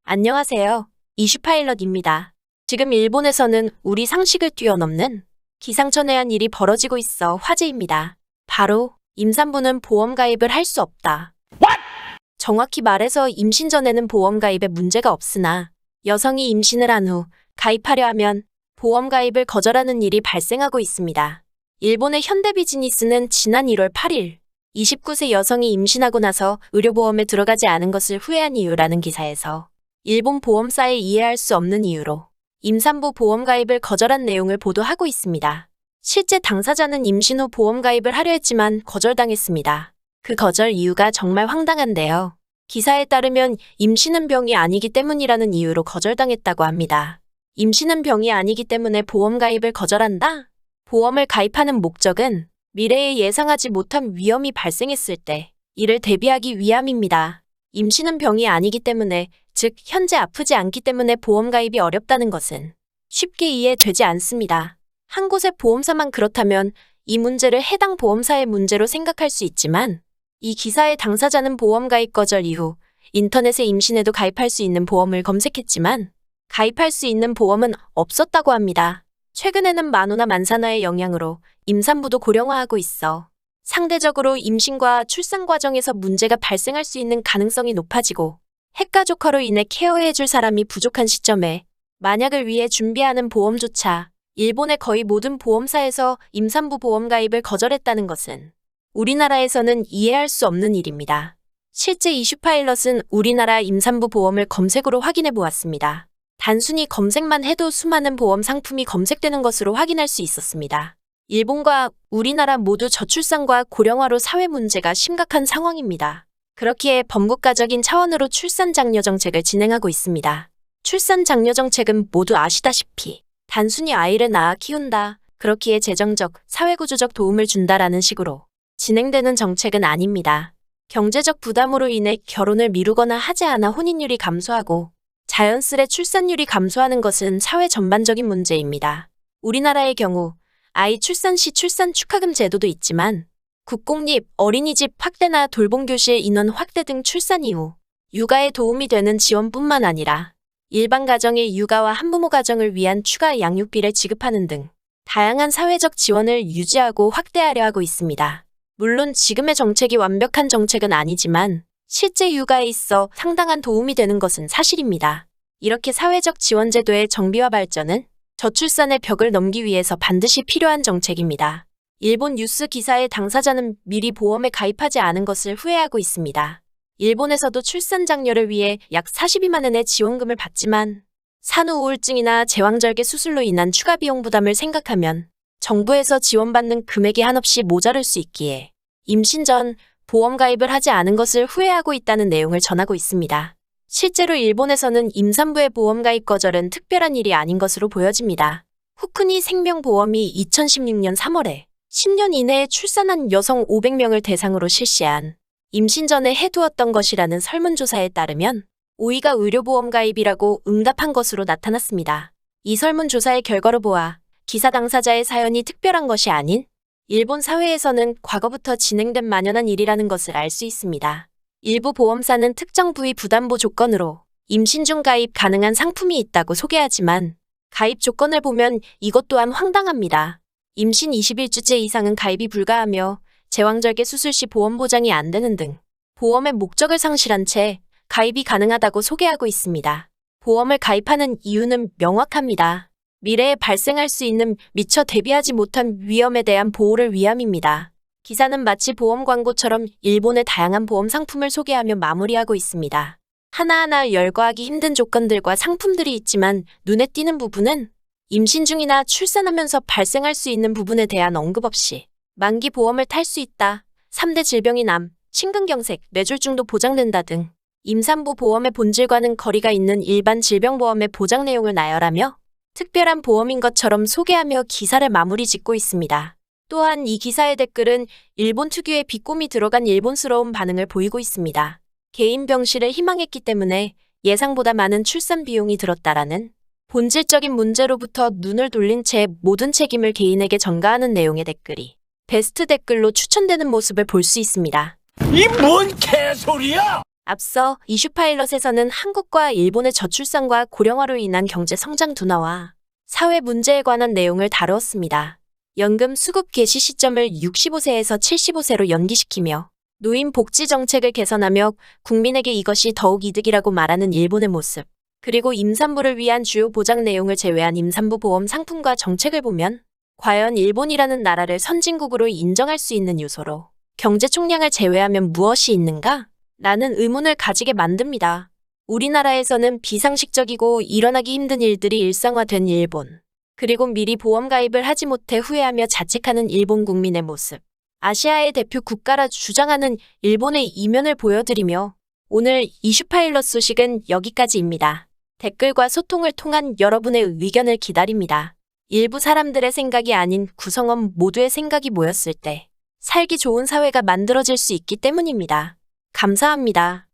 안녕하세요. 이슈파일럿입니다. 지금 일본에서는 우리 상식을 뛰어넘는 기상천외한 일이 벌어지고 있어 화제입니다. 바로 임산부는 보험 가입을 할 수 없다. 정확히 말해서 임신 전에는 보험 가입에 문제가 없으나 여성이 임신을 한 후 가입하려 하면 보험 가입을 거절하는 일이 발생하고 있습니다. 일본의 현대비즈니스는 지난 1월 8일 29세 여성이 임신하고 나서 의료보험에 들어가지 않은 것을 후회한 이유라는 기사에서 일본 보험사에 이해할 수 없는 이유로 임산부 보험 가입을 거절한 내용을 보도하고 있습니다. 실제 당사자는 임신 후 보험 가입을 하려 했지만 거절당했습니다. 그 거절 이유가 정말 황당한데요. 기사에 따르면 임신은 병이 아니기 때문이라는 이유로 거절당했다고 합니다. 임신은 병이 아니기 때문에 보험 가입을 거절한다? 보험을 가입하는 목적은 미래에 예상하지 못한 위험이 발생했을 때 이를 대비하기 위함입니다. 임신은 병이 아니기 때문에, 즉 현재 아프지 않기 때문에 보험 가입이 어렵다는 것은 쉽게 이해되지 않습니다. 한 곳의 보험사만 그렇다면 이 문제를 해당 보험사의 문제로 생각할 수 있지만 이 기사의 당사자는 보험 가입 거절 이후 인터넷에 임신에도 가입할 수 있는 보험을 검색했지만 가입할 수 있는 보험은 없었다고 합니다. 최근에는 만호나 만산화의 영향으로 임산부도 고령화하고 있어 상대적으로 임신과 출산 과정에서 문제가 발생할 수 있는 가능성이 높아지고 핵가족화로 인해 케어해줄 사람이 부족한 시점에 만약을 위해 준비하는 보험조차 일본의 거의 모든 보험사에서 임산부 보험 가입을 거절했다는 것은 우리나라에서는 이해할 수 없는 일입니다. 실제 이슈파일럿은 우리나라 임산부 보험을 검색으로 확인해 보았습니다. 단순히 검색만 해도 수많은 보험 상품이 검색되는 것으로 확인할 수 있었습니다. 일본과 우리나라 모두 저출산과 고령화로 사회 문제가 심각한 상황입니다. 그렇기에 범국가적인 차원으로 출산 장려 정책을 진행하고 있습니다. 출산 장려 정책은 모두 아시다시피 단순히 아이를 낳아 키운다, 그렇기에 재정적, 사회구조적 도움을 준다라는 식으로 진행되는 정책은 아닙니다. 경제적 부담으로 인해 결혼을 미루거나 하지 않아 혼인율이 감소하고 자연스레 출산율이 감소하는 것은 사회 전반적인 문제입니다. 우리나라의 경우 아이 출산 시 출산 축하금 제도도 있지만 국공립, 어린이집 확대나 돌봄교실 인원 확대 등 출산 이후 육아에 도움이 되는 지원뿐만 아니라 일반 가정의 육아와 한부모 가정을 위한 추가 양육비를 지급하는 등 다양한 사회적 지원을 유지하고 확대하려 하고 있습니다. 물론 지금의 정책이 완벽한 정책은 아니지만 실제 육아에 있어 상당한 도움이 되는 것은 사실입니다. 이렇게 사회적 지원 제도의 정비와 발전은 저출산의 벽을 넘기 위해서 반드시 필요한 정책입니다. 일본 뉴스 기사의 당사자는 미리 보험에 가입하지 않은 것을 후회하고 있습니다. 일본에서도 출산 장려를 위해 약 42만 원의 지원금을 받지만 산후 우울증이나 제왕절개 수술로 인한 추가 비용 부담을 생각하면 정부에서 지원받는 금액이 한없이 모자랄 수 있기에 임신 전 보험 가입을 하지 않은 것을 후회하고 있다는 내용을 전하고 있습니다. 실제로 일본에서는 임산부의 보험 가입 거절은 특별한 일이 아닌 것으로 보여집니다. 후쿠니 생명보험이 2016년 3월에 10년 이내에 출산한 여성 500명을 대상으로 실시한 임신 전에 해두었던 것이라는 설문조사에 따르면 5위가 의료보험 가입이라고 응답한 것으로 나타났습니다. 이 설문조사의 결과로 보아 기사 당사자의 사연이 특별한 것이 아닌 일본 사회에서는 과거부터 진행된 만연한 일이라는 것을 알 수 있습니다. 일부 보험사는 특정 부위 부담보 조건으로 임신 중 가입 가능한 상품이 있다고 소개하지만 가입 조건을 보면 이것 또한 황당합니다. 임신 21주째 이상은 가입이 불가하며 제왕절개 수술 시 보험 보장이 안 되는 등 보험의 목적을 상실한 채 가입이 가능하다고 소개하고 있습니다. 보험을 가입하는 이유는 명확합니다. 미래에 발생할 수 있는 미처 대비하지 못한 위험에 대한 보호를 위함입니다. 기사는 마치 보험 광고처럼 일본의 다양한 보험 상품을 소개하며 마무리하고 있습니다. 하나하나 열거하기 힘든 조건들과 상품들이 있지만 눈에 띄는 부분은 임신 중이나 출산하면서 발생할 수 있는 부분에 대한 언급 없이 만기 보험을 탈 수 있다, 3대 질병인 암, 심근경색, 뇌졸중도 보장된다 등 임산부 보험의 본질과는 거리가 있는 일반 질병보험의 보장 내용을 나열하며 특별한 보험인 것처럼 소개하며 기사를 마무리 짓고 있습니다. 또한 이 기사의 댓글은 일본 특유의 비꼼이 들어간 일본스러운 반응을 보이고 있습니다. 개인 병실을 희망했기 때문에 예상보다 많은 출산 비용이 들었다라는 본질적인 문제로부터 눈을 돌린 채 모든 책임을 개인에게 전가하는 내용의 댓글이 베스트 댓글로 추천되는 모습을 볼 수 있습니다. 이 뭔 개소리야! 앞서 이슈파일럿에서는 한국과 일본의 저출산과 고령화로 인한 경제 성장 둔화와 사회 문제에 관한 내용을 다루었습니다. 연금 수급 개시 시점을 65세에서 75세로 연기시키며 노인 복지 정책을 개선하며 국민에게 이것이 더욱 이득이라고 말하는 일본의 모습, 그리고 임산부를 위한 주요 보장 내용을 제외한 임산부 보험 상품과 정책을 보면 과연 일본이라는 나라를 선진국으로 인정할 수 있는 요소로 경제 총량을 제외하면 무엇이 있는가? 라는 의문을 가지게 만듭니다. 우리나라에서는 비상식적이고 일어나기 힘든 일들이 일상화된 일본, 그리고 미리 보험 가입을 하지 못해 후회하며 자책하는 일본 국민의 모습, 아시아의 대표 국가라 주장하는 일본의 이면을 보여드리며 오늘 이슈파일럿 소식은 여기까지입니다. 댓글과 소통을 통한 여러분의 의견을 기다립니다. 일부 사람들의 생각이 아닌 구성원 모두의 생각이 모였을 때 살기 좋은 사회가 만들어질 수 있기 때문입니다. 감사합니다.